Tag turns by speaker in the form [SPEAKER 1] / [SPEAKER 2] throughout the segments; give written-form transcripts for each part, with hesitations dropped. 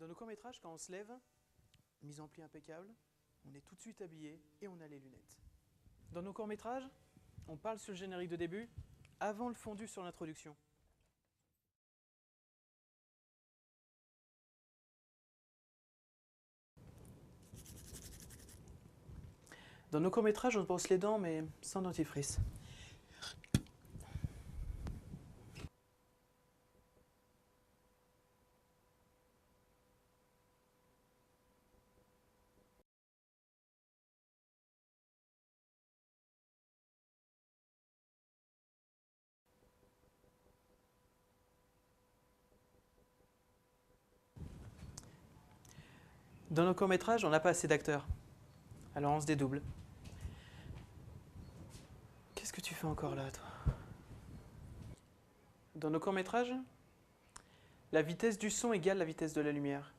[SPEAKER 1] Dans nos courts-métrages, quand on se lève, mise en pli impeccable, on est tout de suite habillé et on a les lunettes. Dans nos courts-métrages, on parle sur le générique de début avant le fondu sur l'introduction. Dans nos courts-métrages, on brosse les dents, mais sans dentifrice. Dans nos courts-métrages, on n'a pas assez d'acteurs. Alors on se dédouble. Qu'est-ce que tu fais encore là, toi? Dans nos courts-métrages, la vitesse du son égale la vitesse de la lumière.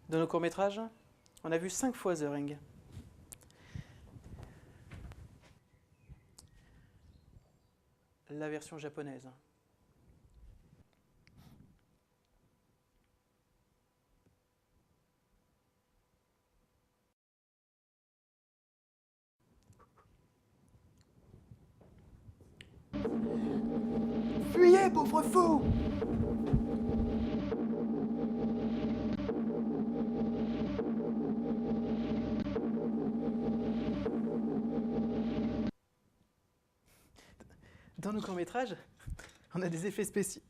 [SPEAKER 1] Dans nos courts-métrages, on a vu 5 fois The Ring. La version japonaise. Fuyez, pauvre fou! Dans nos courts-métrages, on a des effets spéciaux.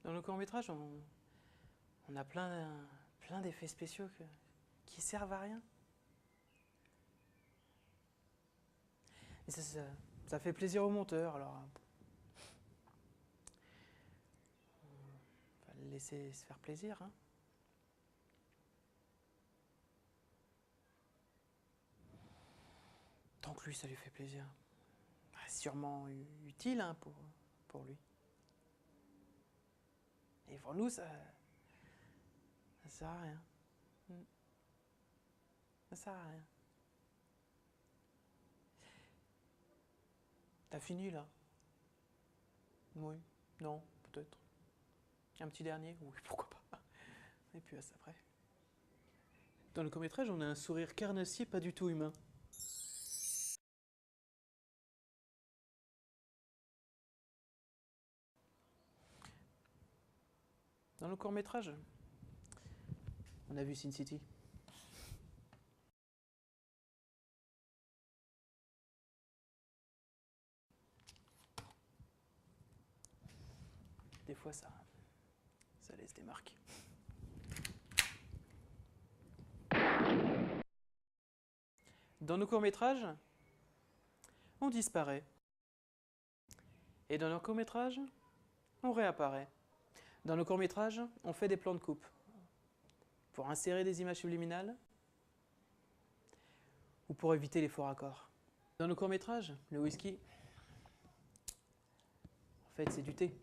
[SPEAKER 1] Dans nos courts-métrages, on a plein d'effets spéciaux qui servent à rien. Et ça fait plaisir aux monteurs, alors on va le laisser se faire plaisir. Hein. Tant que lui, ça lui fait plaisir. Sûrement utile hein, pour lui. Et pour nous, ça sert à rien. Ça sert à rien. T'as fini là? Oui, non, peut-être. Un petit dernier? Oui, pourquoi pas. Et puis à ça après. Dans le court-métrage, on a un sourire carnassier pas du tout humain. Dans le court-métrage, on a vu Sin City. Des fois, ça laisse des marques. Dans nos courts-métrages, on disparaît. Et dans nos courts-métrages, on réapparaît. Dans nos courts-métrages, on fait des plans de coupe pour insérer des images subliminales ou pour éviter les faux raccords. Dans nos courts-métrages, le whisky, en fait, c'est du thé.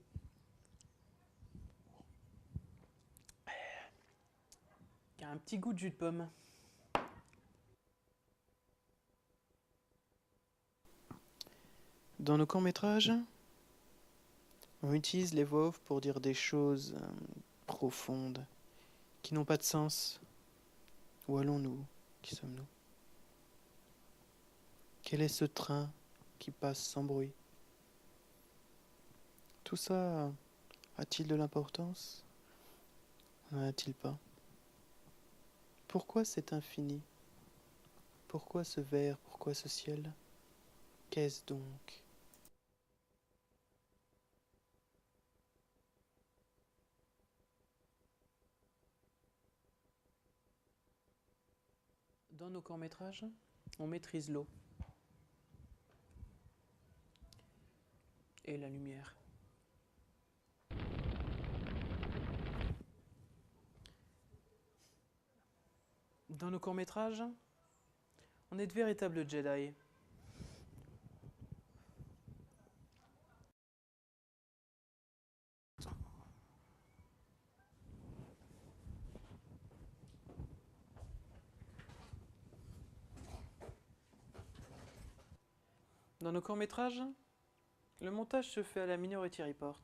[SPEAKER 1] Qui a un petit goût de jus de pomme. Dans nos courts-métrages, on utilise les voix off pour dire des choses profondes, qui n'ont pas de sens. Où allons-nous? Qui sommes-nous? Quel est ce train qui passe sans bruit? Tout ça a-t-il de l'importance? N'en a-t-il pas? Pourquoi cet infini? Pourquoi ce verre? Pourquoi ce ciel? Qu'est-ce donc? Dans nos courts-métrages, on maîtrise l'eau et la lumière. Dans nos courts-métrages, on est de véritables Jedi. Dans nos courts-métrages, le montage se fait à la Minority Report.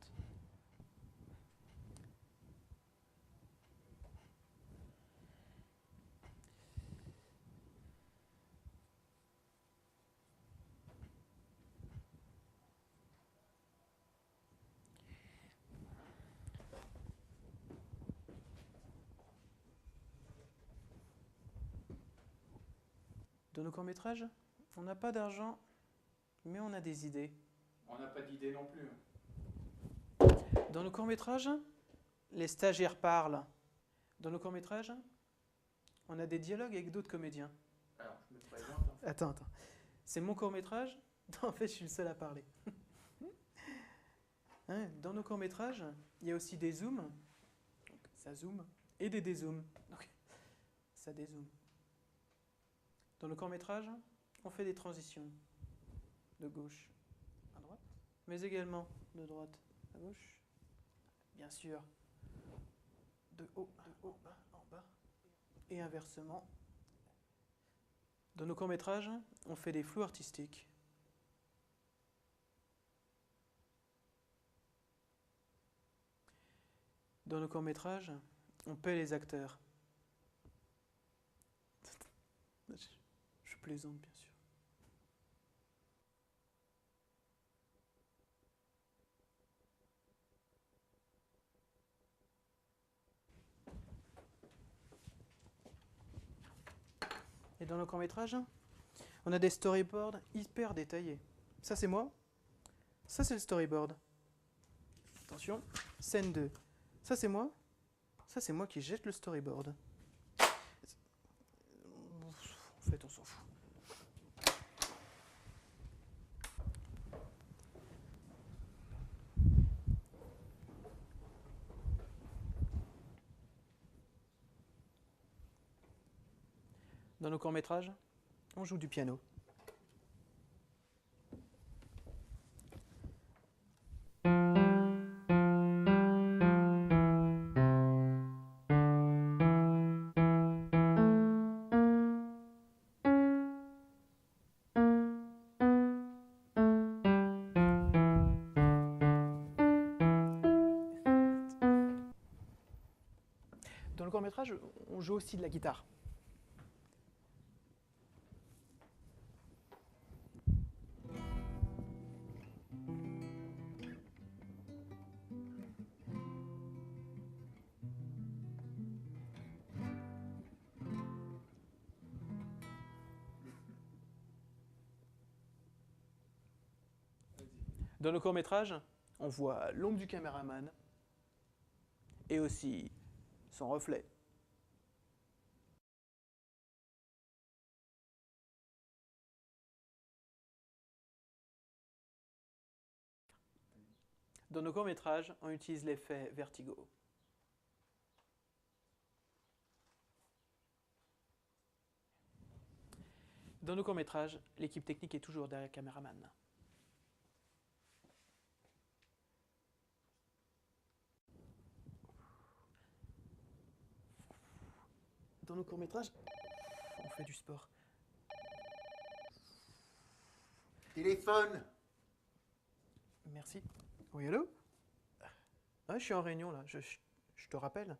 [SPEAKER 1] Dans nos courts-métrages, on n'a pas d'argent, mais on a des idées.
[SPEAKER 2] On n'a pas d'idée non plus.
[SPEAKER 1] Dans nos courts-métrages, les stagiaires parlent. Dans nos courts-métrages, on a des dialogues avec d'autres comédiens.
[SPEAKER 2] Alors, je me présente.
[SPEAKER 1] Attends. C'est mon court-métrage? En fait, je suis le seul à parler. Hein, dans nos courts-métrages, il y a aussi des zooms. Donc, ça zoome. Et des dézooms. Donc, ça dézoome. Dans nos courts-métrages, on fait des transitions. De gauche à droite, mais également de droite à gauche. Bien sûr, de haut en bas, et inversement. Dans nos courts-métrages, on fait des flous artistiques. Dans nos courts-métrages, on paie les acteurs. Je plaisante, bien sûr. Et dans nos courts-métrages, on a des storyboards hyper détaillés. Ça, c'est moi. Ça, c'est le storyboard. Attention, scène 2. Ça, c'est moi. Ça, c'est moi qui jette le storyboard. En fait, on s'en fout. Dans nos courts-métrages, on joue du piano. Dans le court-métrage, on joue aussi de la guitare. Dans nos courts-métrages, on voit l'ombre du caméraman et aussi son reflet. Dans nos courts-métrages, on utilise l'effet vertigo. Dans nos courts-métrages, l'équipe technique est toujours derrière le caméraman. Dans nos courts-métrages, on fait du sport.
[SPEAKER 3] Téléphone.
[SPEAKER 1] Merci. Oui, allô? Ah, je suis en réunion là, je te rappelle.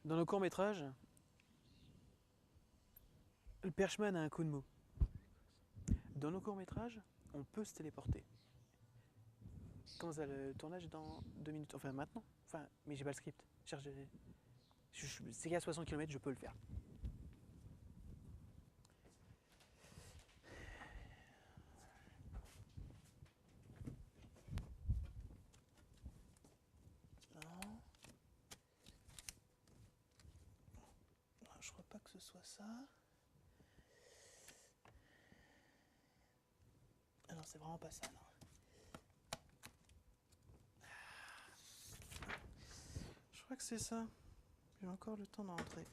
[SPEAKER 1] Dans nos courts-métrages, le perchman a un coup de mou. Dans nos courts-métrages, on peut se téléporter. Quand ça, le tournage est dans 2 minutes, enfin maintenant. Enfin, mais j'ai pas le script. C'est qu'à 60 km, je peux le faire. je crois pas que ce soit ça. Ah non, c'est vraiment pas ça, non. Je crois que c'est ça. J'ai encore le temps d'entrer.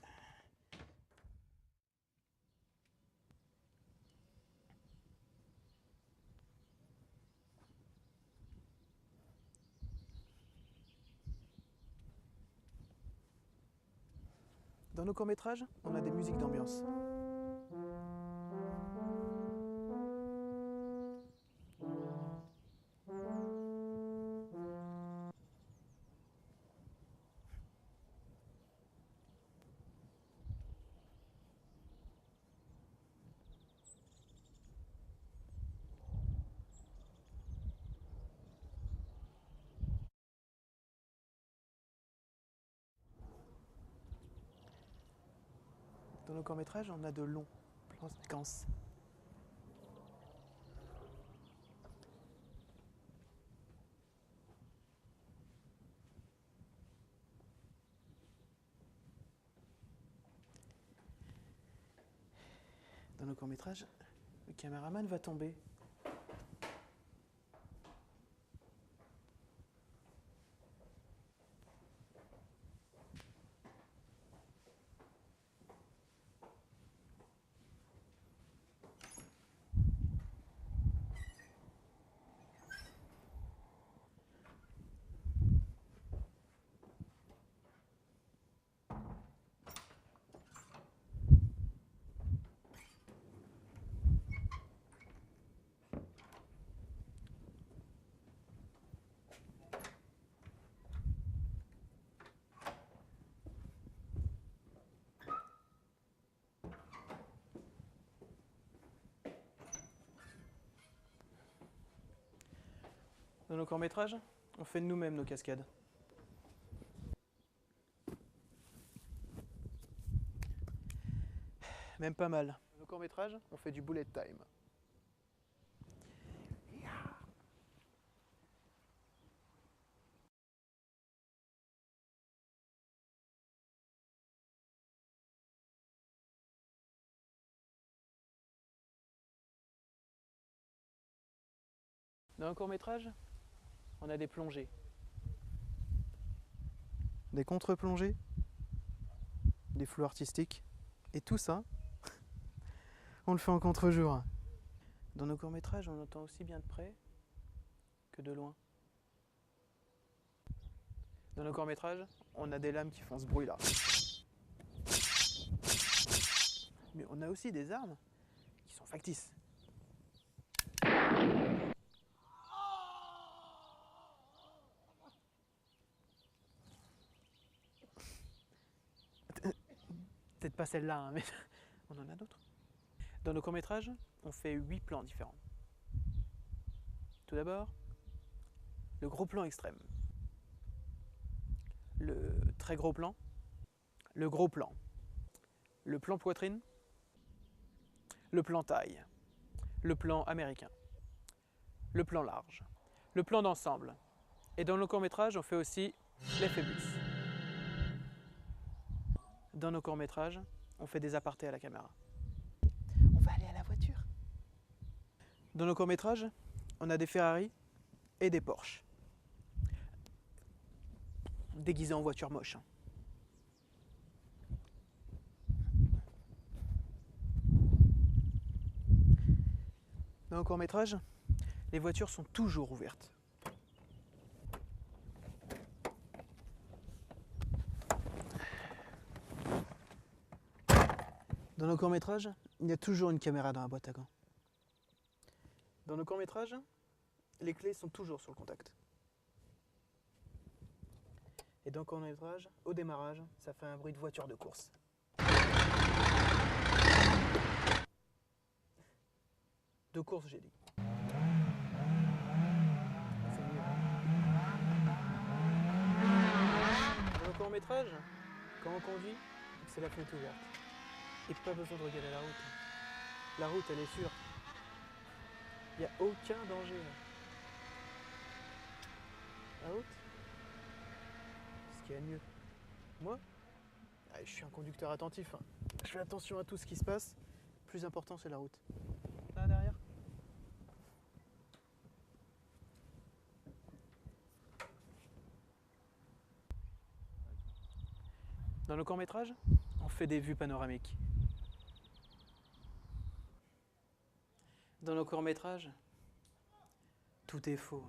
[SPEAKER 1] Dans nos courts-métrages, on a des musiques d'ambiance. Dans nos courts-métrages, on a de longs plans séquences. Dans nos courts-métrages, le caméraman va tomber. Dans nos courts-métrages, on fait nous-mêmes nos cascades. Même pas mal. Dans nos courts-métrages, on fait du bullet time. Dans un court-métrage, on a des plongées. Des contre-plongées. Des flous artistiques. Et tout ça, on le fait en contre-jour. Dans nos courts-métrages, on entend aussi bien de près que de loin. Dans nos courts-métrages, on a des lames qui font ce bruit-là. Mais on a aussi des armes qui sont factices. Peut-être pas celle-là, hein, mais on en a d'autres. Dans nos courts-métrages, on fait 8 plans différents. Tout d'abord, le gros plan extrême. Le très gros plan. Le gros plan. Le plan poitrine. Le plan taille. Le plan américain. Le plan large. Le plan d'ensemble. Et dans nos courts-métrages, on fait aussi les phébus. Dans nos courts-métrages, on fait des apartés à la caméra. On va aller à la voiture. Dans nos courts-métrages, on a des Ferrari et des Porsche. Déguisés en voiture moche. Dans nos courts-métrages, les voitures sont toujours ouvertes. Dans nos courts-métrages, il y a toujours une caméra dans la boîte à gants. Dans nos courts-métrages, les clés sont toujours sur le contact. Et dans le court-métrage, au démarrage, ça fait un bruit de voiture de course. De course, j'ai dit. C'est mieux. Dans le court-métrage, quand on conduit, c'est la fenêtre ouverte. Et pas besoin de regarder la route. La route, elle est sûre. Il n'y a aucun danger là. La route, c'est ce qu'il y a de mieux. Moi, je suis un conducteur attentif. Hein. Je fais attention à tout ce qui se passe. Le plus important, c'est la route. Là, derrière. Dans nos courts-métrages, on fait des vues panoramiques. Dans nos courts-métrages, tout est faux.